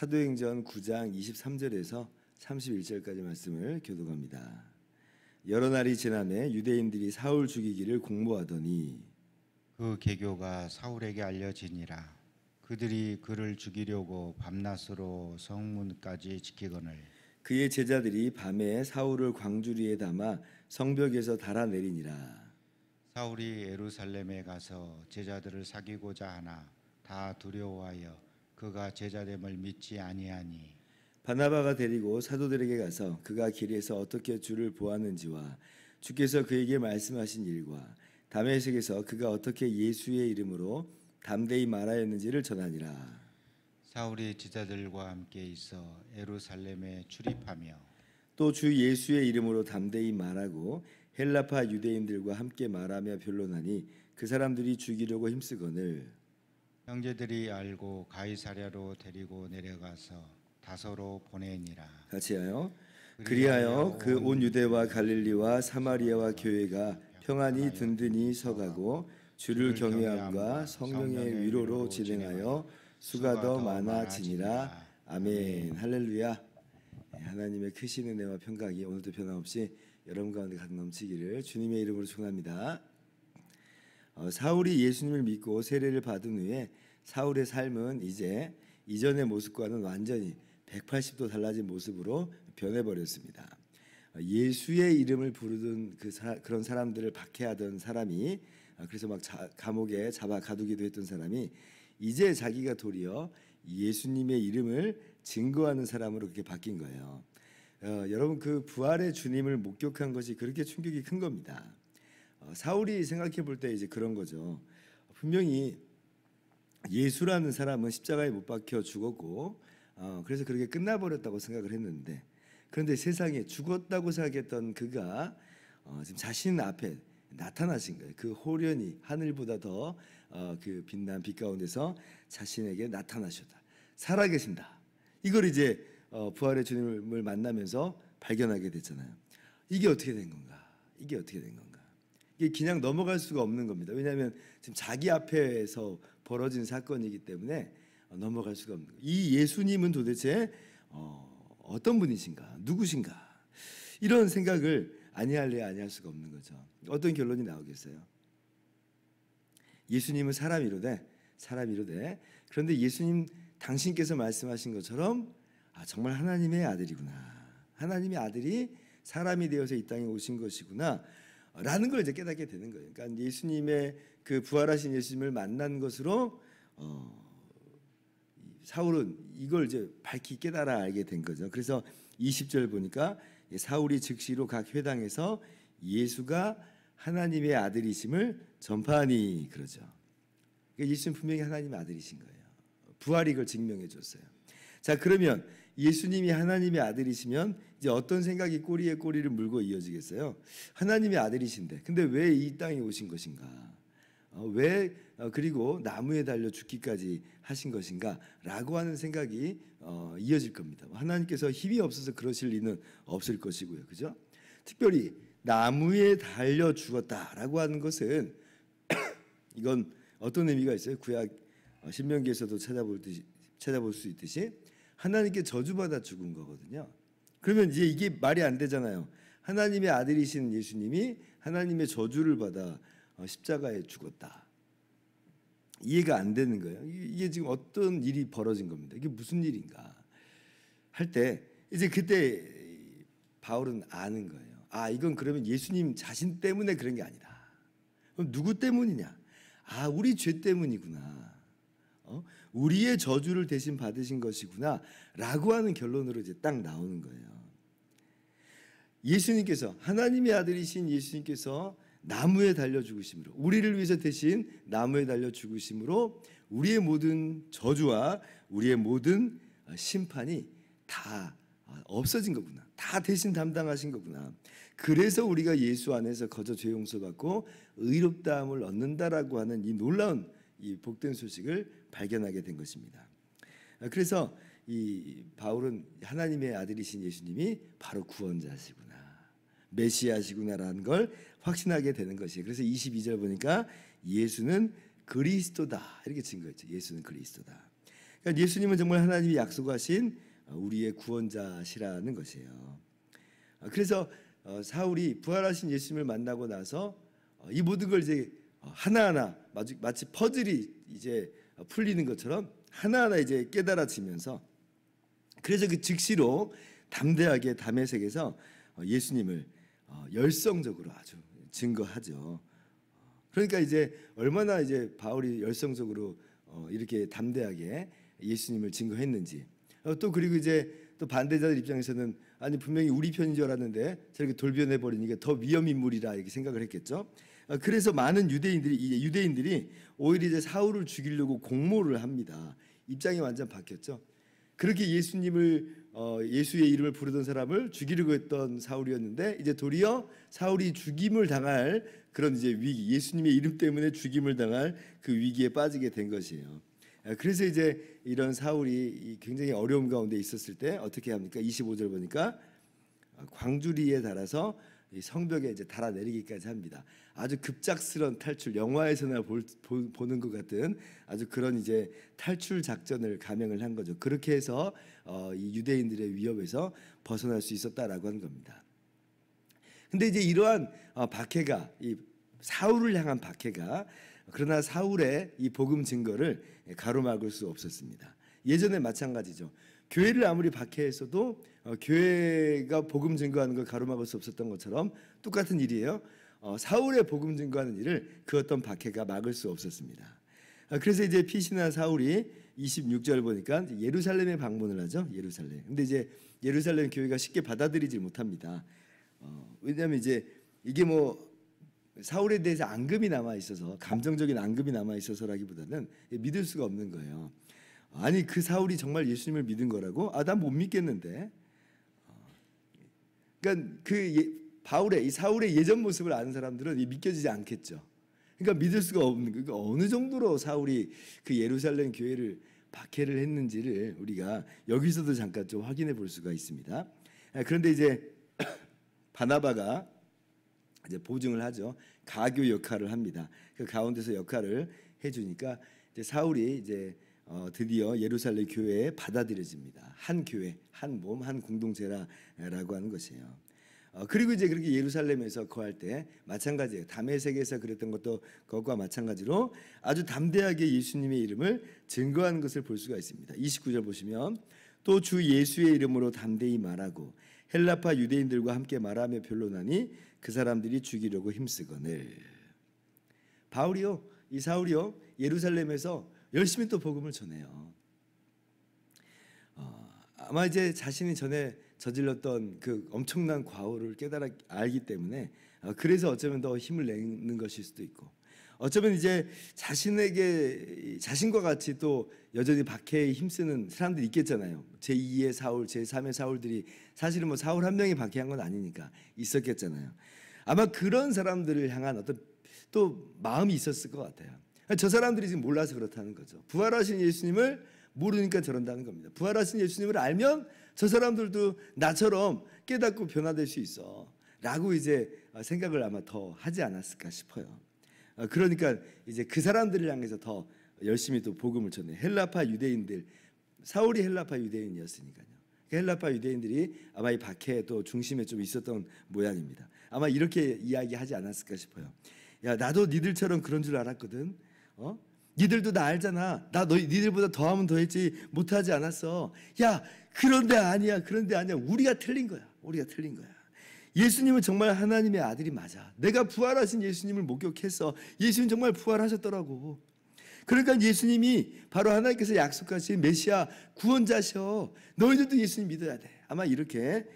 사도행전 9장 23절에서 31절까지 말씀을 교독합니다. 여러 날이 지나매 유대인들이 사울 죽이기를 공모하더니 그 계교가 사울에게 알려지니라. 그들이 그를 죽이려고 밤낮으로 성문까지 지키거늘 그의 제자들이 밤에 사울을 광주리에 담아 성벽에서 달아내리니라. 사울이 예루살렘에 가서 제자들을 사귀고자 하나 다 두려워하여 그가 제자됨을 믿지 아니하니 바나바가 데리고 사도들에게 가서 그가 길에서 어떻게 주를 보았는지와 주께서 그에게 말씀하신 일과 다메섹에서 그가 어떻게 예수의 이름으로 담대히 말하였는지를 전하니라. 사울이 제자들과 함께 있어 예루살렘에 출입하며 또 주 예수의 이름으로 담대히 말하고 헬라파 유대인들과 함께 말하며 변론하니 그 사람들이 죽이려고 힘쓰거늘 형제들이 알고 가이사랴로 데리고 내려가서 다소로 보내니라. 같이 하여 그리하여 그 온 유대와 갈릴리와 사마리아와 교회가 평안히 든든히 서가고 주를 경외함과 성령의 위로로 진행하여 수가 더 많아지니라. 아멘. 할렐루야. 하나님의 크신 은혜와 평강이 오늘도 변함없이 여러분 가운데 가득 넘치기를 주님의 이름으로 축원합니다. 사울이 예수님을 믿고 세례를 받은 후에 사울의 삶은 이제 이전의 모습과는 완전히 180도 달라진 모습으로 변해버렸습니다. 예수의 이름을 부르던 그런 사람들을 박해하던 사람이, 그래서 막 감옥에 잡아 가두기도 했던 사람이 이제 자기가 도리어 예수님의 이름을 증거하는 사람으로 그렇게 바뀐 거예요. 여러분, 그 부활의 주님을 목격한 것이 그렇게 충격이 큰 겁니다. 사울이 생각해 볼 때 이제 그런 거죠. 분명히 예수라는 사람은 십자가에 못 박혀 죽었고, 그래서 그렇게 끝나버렸다고 생각을 했는데, 그런데 세상에 죽었다고 생각했던 그가 지금 자신 앞에 나타나신 거예요. 그 호련히 하늘보다 더 그 빛난 빛 가운데서 자신에게 나타나셨다. 살아계신다. 이걸 이제 부활의 주님을 만나면서 발견하게 됐잖아요. 이게 어떻게 된 건가? 이게 어떻게 된 건가? 이게 그냥 넘어갈 수가 없는 겁니다. 왜냐하면 지금 자기 앞에서 벌어진 사건이기 때문에 넘어갈 수가 없는 거예요. 이 예수님은 도대체 어떤 분이신가? 누구신가? 이런 생각을 아니할래야 아니할 수가 없는 거죠. 어떤 결론이 나오겠어요? 예수님은 사람이로되 그런데 예수님 당신께서 말씀하신 것처럼 정말 하나님의 아들이구나. 하나님의 아들이 사람이 되어서 이 땅에 오신 것이구나. 라는 걸 이제 깨닫게 되는 거예요. 그러니까 예수님의 그 부활하신 예수님을 만난 것으로 사울은 이걸 이제 밝히 깨달아 알게 된 거죠. 그래서 20절 보니까 사울이 즉시로 각 회당에서 예수가 하나님의 아들이심을 전파하니 그러죠. 그러니까 예수님 분명히 하나님의 아들이신 거예요. 부활이 이걸 증명해 줬어요. 자, 그러면 예수님이 하나님의 아들이시면 이제 어떤 생각이 꼬리에 꼬리를 물고 이어지겠어요? 하나님의 아들이신데 근데 왜 이 땅에 오신 것인가? 왜 그리고 나무에 달려 죽기까지 하신 것인가? 라고 하는 생각이 이어질 겁니다. 하나님께서 힘이 없어서 그러실 리는 없을 것이고요. 그죠? 특별히 나무에 달려 죽었다라고 하는 것은 이건 어떤 의미가 있어요? 구약 신명기에서도 찾아볼 수 있듯이 하나님께 저주받아 죽은 거거든요. 그러면 이제 이게 말이 안 되잖아요. 하나님의 아들이신 예수님이 하나님의 저주를 받아 십자가에 죽었다. 이해가 안 되는 거예요. 이게 지금 어떤 일이 벌어진 겁니다. 이게 무슨 일인가 할 때 이제 그때 바울은 아는 거예요. 이건 그러면 예수님 자신 때문에 그런 게 아니다. 그럼 누구 때문이냐? 우리 죄 때문이구나. 우리의 저주를 대신 받으신 것이구나 라고 하는 결론으로 이제 딱 나오는 거예요. 예수님께서, 하나님의 아들이신 예수님께서 나무에 달려 죽으심으로, 우리를 위해서 대신 나무에 달려 죽으심으로 우리의 모든 저주와 우리의 모든 심판이 다 없어진 거구나. 다 대신 담당하신 거구나. 그래서 우리가 예수 안에서 거저 죄 용서받고 의롭다함을 얻는다라고 하는 이 놀라운 이 복된 소식을 발견하게 된 것입니다. 그래서 이 바울은 하나님의 아들이신 예수님이 바로 구원자시구나, 메시아시구나라는 걸 확신하게 되는 것이에요. 그래서 22절 보니까 예수는 그리스도다 이렇게 증거했죠. 예수는 그리스도다. 그러니까 예수님은 정말 하나님이 약속하신 우리의 구원자시라는 것이에요. 그래서 사울이 부활하신 예수님을 만나고 나서 이 모든 걸 이제 하나하나 마치 퍼즐이 이제 풀리는 것처럼 하나하나 이제 깨달아지면서, 그래서 그 즉시로 담대하게 다메섹에서 예수님을 열성적으로 아주 증거하죠. 그러니까 이제 얼마나 이제 바울이 열성적으로 이렇게 담대하게 예수님을 증거했는지. 또 그리고 이제 또 반대자들 입장에서는 아니 분명히 우리 편인 줄 알았는데 저렇게 돌변해 버리니까 더 위험 인물이라 이렇게 생각을 했겠죠. 그래서 많은 유대인들이 오히려 이제 사울을 죽이려고 공모를 합니다. 입장이 완전 바뀌었죠. 그렇게 예수님을 예수의 이름을 부르던 사람을 죽이려고 했던 사울이었는데 이제 도리어 사울이 죽임을 당할 그런 이제 위기, 예수님의 이름 때문에 죽임을 당할 그 위기에 빠지게 된 것이에요. 그래서 이제 이런 사울이 굉장히 어려움 가운데 있었을 때 어떻게 합니까? 25절 보니까 광주리에 달아서 이 성벽에 이제 달아내리기까지 합니다. 아주 급작스러운 탈출, 영화에서나 보는 것 같은 아주 그런 이제 탈출 작전을 감행을 한 거죠. 그렇게 해서 이 유대인들의 위협에서 벗어날 수 있었다라고 하는 겁니다. 근데 이제 이러한 박해가, 이 사울을 향한 박해가, 그러나 사울의 이 복음 증거를 가로막을 수 없었습니다. 예전에 마찬가지죠. 교회를 아무리 박해했어도 교회가 복음 증거하는 걸 가로막을 수 없었던 것처럼 똑같은 일이에요. 사울의 복음 증거하는 일을 그 어떤 박해가 막을 수 없었습니다. 그래서 이제 피신한 사울이 26절 보니까 예루살렘에 방문을 하죠. 예루살렘. 근데 이제 예루살렘 교회가 쉽게 받아들이질 못합니다. 왜냐하면 이제 이게 뭐 사울에 대해서 앙금이 남아 있어서, 감정적인 앙금이 남아 있어서라기보다는 믿을 수가 없는 거예요. 아니 그 사울이 정말 예수님을 믿은 거라고? 난 못 믿겠는데. 그러니까 바울의 이 사울의 예전 모습을 아는 사람들은 믿겨지지 않겠죠. 그러니까 믿을 수가 없는, 그러니까 어느 정도로 사울이 그 예루살렘 교회를 박해를 했는지를 우리가 여기서도 잠깐 좀 확인해 볼 수가 있습니다. 그런데 이제 바나바가 이제 보증을 하죠. 가교 역할을 합니다. 그 가운데서 역할을 해주니까 이제 사울이 이제 드디어 예루살렘 교회에 받아들여집니다. 한 교회, 한 몸, 한 공동체라고 하는 것이에요. 그리고 이제 그렇게 예루살렘에서 거할 때 마찬가지예요. 다메섹에서 그랬던 것도 그것과 마찬가지로 아주 담대하게 예수님의 이름을 증거하는 것을 볼 수가 있습니다. 29절 보시면 또 주 예수의 이름으로 담대히 말하고 헬라파 유대인들과 함께 말하며 변론하니 그 사람들이 죽이려고 힘쓰거늘. 바울이요, 이 사울이요, 예루살렘에서 열심히 또 복음을 전해요. 아마 이제 자신이 전에 저질렀던 그 엄청난 과오를 깨달아 알기 때문에 그래서 어쩌면 더 힘을 내는 것일 수도 있고, 어쩌면 이제 자신과 같이 또 여전히 박해에 힘쓰는 사람들이 있겠잖아요. 제2의 사울, 제3의 사울들이 사실은 뭐 사울 한 명이 박해한 건 아니니까 있었겠잖아요. 아마 그런 사람들을 향한 어떤 또 마음이 있었을 것 같아요. 저 사람들이 지금 몰라서 그렇다는 거죠. 부활하신 예수님을 모르니까 저런다는 겁니다. 부활하신 예수님을 알면 저 사람들도 나처럼 깨닫고 변화될 수 있어 라고 이제 생각을 아마 더 하지 않았을까 싶어요. 그러니까 이제 그 사람들을 향해서 더 열심히 또 복음을 전해. 헬라파 유대인들, 사울이 헬라파 유대인이었으니까요. 헬라파 유대인들이 아마 이 박해의 또 중심에 좀 있었던 모양입니다. 아마 이렇게 이야기하지 않았을까 싶어요. 야, 나도 니들처럼 그런 줄 알았거든. 니들도 나 알잖아. 나 니들보다 더하면 더했지 못하지 않았어. 야, 그런데 아니야. 우리가 틀린 거야. 예수님은 정말 하나님의 아들이 맞아. 내가 부활하신 예수님을 목격했어. 예수님 정말 부활하셨더라고. 그러니까 예수님이 바로 하나님께서 약속하신 메시아 구원자셔. 너희들도 예수님 믿어야 돼. 아마 이렇게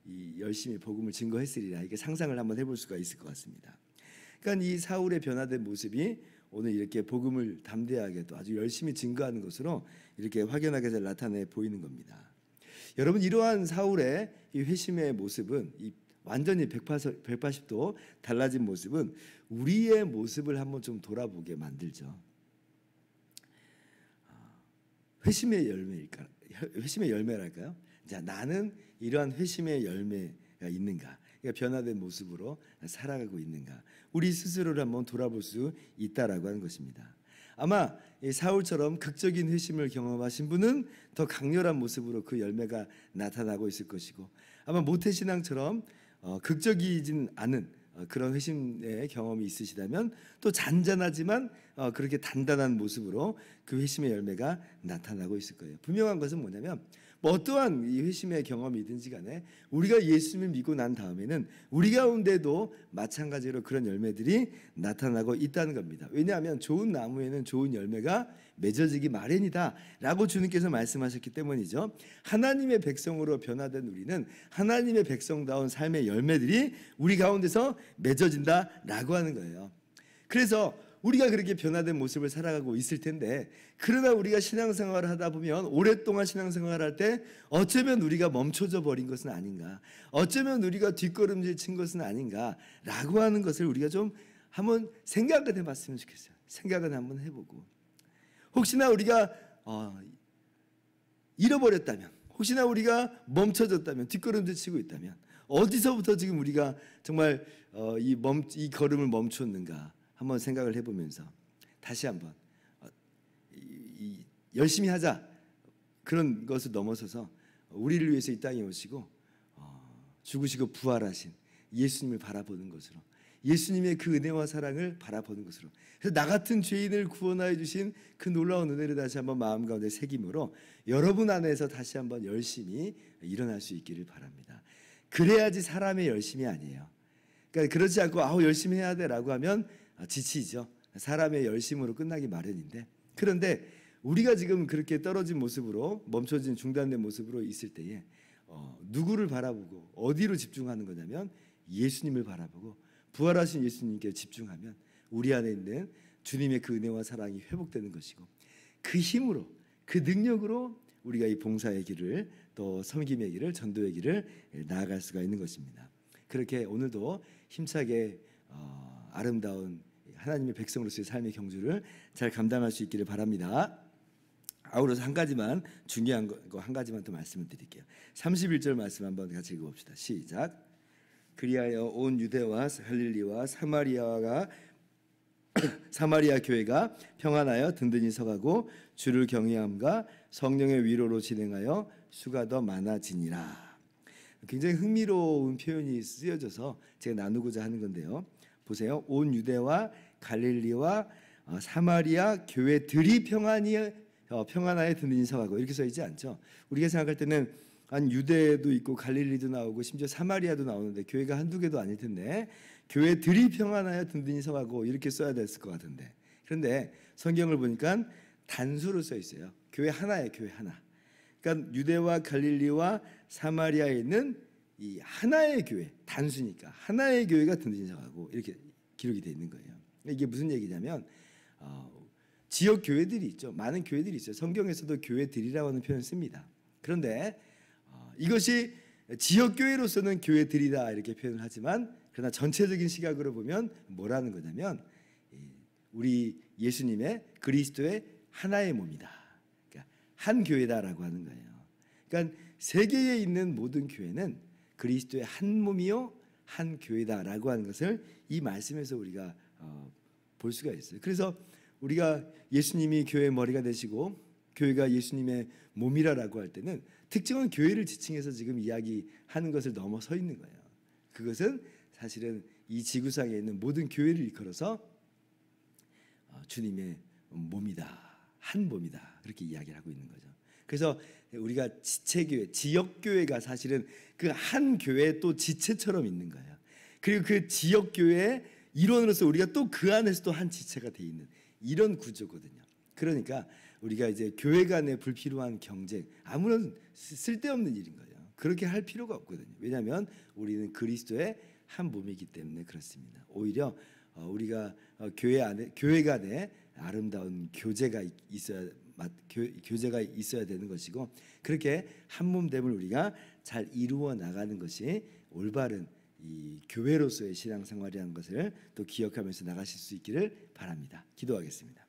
이 열심히 복음을 증거했으리라, 이게 상상을 한번 해볼 수가 있을 것 같습니다. 그러니까 이 사울의 변화된 모습이 오늘 이렇게 복음을 담대하게 또 아주 열심히 증거하는 것으로 이렇게 확연하게 잘 나타내 보이는 겁니다. 여러분, 이러한 사울의 이 회심의 모습은, 이 완전히 180도 달라진 모습은 우리의 모습을 한번 좀 돌아보게 만들죠. 회심의 열매랄까요? 자, 나는 이러한 회심의 열매가 있는가? 그러니까 변화된 모습으로 살아가고 있는가? 우리 스스로를 한번 돌아볼 수 있다라고 하는 것입니다. 아마 이 사울처럼 극적인 회심을 경험하신 분은 더 강렬한 모습으로 그 열매가 나타나고 있을 것이고, 아마 모태신앙처럼 극적이진 않은 그런 회심의 경험이 있으시다면 또 잔잔하지만 그렇게 단단한 모습으로 그 회심의 열매가 나타나고 있을 거예요. 분명한 것은 뭐냐면 어떠한 이 회심의 경험이든지 간에 우리가 예수님을 믿고 난 다음에는 우리 가운데도 마찬가지로 그런 열매들이 나타나고 있다는 겁니다. 왜냐하면 좋은 나무에는 좋은 열매가 맺어지기 마련이다 라고 주님께서 말씀하셨기 때문이죠. 하나님의 백성으로 변화된 우리는 하나님의 백성다운 삶의 열매들이 우리 가운데서 맺어진다 라고 하는 거예요. 그래서 우리가 그렇게 변화된 모습을 살아가고 있을 텐데, 그러나 우리가 신앙생활을 하다 보면 오랫동안 신앙생활을 할 때 어쩌면 우리가 멈춰져 버린 것은 아닌가, 어쩌면 우리가 뒷걸음질 친 것은 아닌가 라고 하는 것을 우리가 좀 한번 생각을 해봤으면 좋겠어요. 생각은 한번 해보고, 혹시나 우리가 잃어버렸다면, 혹시나 우리가 멈춰졌다면, 뒷걸음질 치고 있다면 어디서부터 지금 우리가 정말 이 걸음을 멈췄는가 한번 생각을 해보면서 다시 한번 열심히 하자, 그런 것을 넘어서서 우리를 위해서 이 땅에 오시고 죽으시고 부활하신 예수님을 바라보는 것으로, 예수님의 그 은혜와 사랑을 바라보는 것으로, 그래서 나 같은 죄인을 구원하여 주신 그 놀라운 은혜를 다시 한번 마음 가운데 새김으로 여러분 안에서 다시 한번 열심히 일어날 수 있기를 바랍니다. 그래야지 사람의 열심이 아니에요. 그러니까 그렇지 않고 열심히 해야 돼라고 하면 지치죠. 사람의 열심으로 끝나기 마련인데, 그런데 우리가 지금 그렇게 떨어진 모습으로, 멈춰진 중단된 모습으로 있을 때에 누구를 바라보고 어디로 집중하는 거냐면 예수님을 바라보고 부활하신 예수님께 집중하면 우리 안에 있는 주님의 그 은혜와 사랑이 회복되는 것이고, 그 힘으로, 그 능력으로 우리가 이 봉사의 길을, 또 섬김의 길을, 전도의 길을 나아갈 수가 있는 것입니다. 그렇게 오늘도 힘차게 아름다운 하나님의 백성으로서의 삶의 경주를 잘 감당할 수 있기를 바랍니다. 아울러서 한 가지만, 중요한 거 한 가지만 더 말씀을 드릴게요. 31절 말씀 한번 같이 읽어봅시다. 시작. 그리하여 온 유대와 갈릴리와 사마리아 교회가 평안하여 든든히 서가고 주를 경외함과 성령의 위로로 진행하여 수가 더 많아지니라. 굉장히 흥미로운 표현이 쓰여져서 제가 나누고자 하는 건데요. 보세요. 온 유대와 갈릴리와 사마리아 교회들이 평안하여 든든히 서가고, 이렇게 써 있지 않죠. 우리가 생각할 때는 한 유대도 있고 갈릴리도 나오고 심지어 사마리아도 나오는데 교회가 한두 개도 아닐 텐데 교회들이 평안하여 든든히 서가고 이렇게 써야 됐을 것 같은데, 그런데 성경을 보니까 단수로 써 있어요. 교회 하나예요. 교회 하나. 그러니까 유대와 갈릴리와 사마리아에 있는 이 하나의 교회, 단수니까 하나의 교회가 든든히 서가고 이렇게 기록이 되어 있는 거예요. 이게 무슨 얘기냐면 지역 교회들이 있죠. 많은 교회들이 있어요. 성경에서도 교회들이라고 하는 표현을 씁니다. 그런데 이것이 지역 교회로서는 교회들이다 이렇게 표현을 하지만, 그러나 전체적인 시각으로 보면 뭐라는 거냐면 우리 예수님의 그리스도의 하나의 몸이다. 그러니까 한 교회다라고 하는 거예요. 그러니까 세계에 있는 모든 교회는 그리스도의 한 몸이요 한 교회다라고 하는 것을 이 말씀에서 우리가 볼 수가 있어요. 그래서 우리가 예수님이 교회의 머리가 되시고 교회가 예수님의 몸이라고 할 때는 특정한 교회를 지칭해서 지금 이야기하는 것을 넘어서 있는 거예요. 그것은 사실은 이 지구상에 있는 모든 교회를 일컬어서 주님의 몸이다, 한 몸이다, 그렇게 이야기를 하고 있는 거죠. 그래서 우리가 지체교회, 지역교회가 사실은 그 한 교회의 또 지체처럼 있는 거예요. 그리고 그 지역교회의 일원으로서 우리가 또 그 안에서 또 한 지체가 돼 있는 이런 구조거든요. 그러니까 우리가 이제 교회 간의 불필요한 경쟁, 아무런 쓸데없는 일인 거예요. 그렇게 할 필요가 없거든요. 왜냐하면 우리는 그리스도의 한 몸이기 때문에 그렇습니다. 오히려 우리가 교회 간에 아름다운 교제가 있어야 되는 것이고, 그렇게 한 몸됨을 우리가 잘 이루어 나가는 것이 올바른 이 교회로서의 신앙생활이라는 것을 또 기억하면서 나가실 수 있기를 바랍니다. 기도하겠습니다.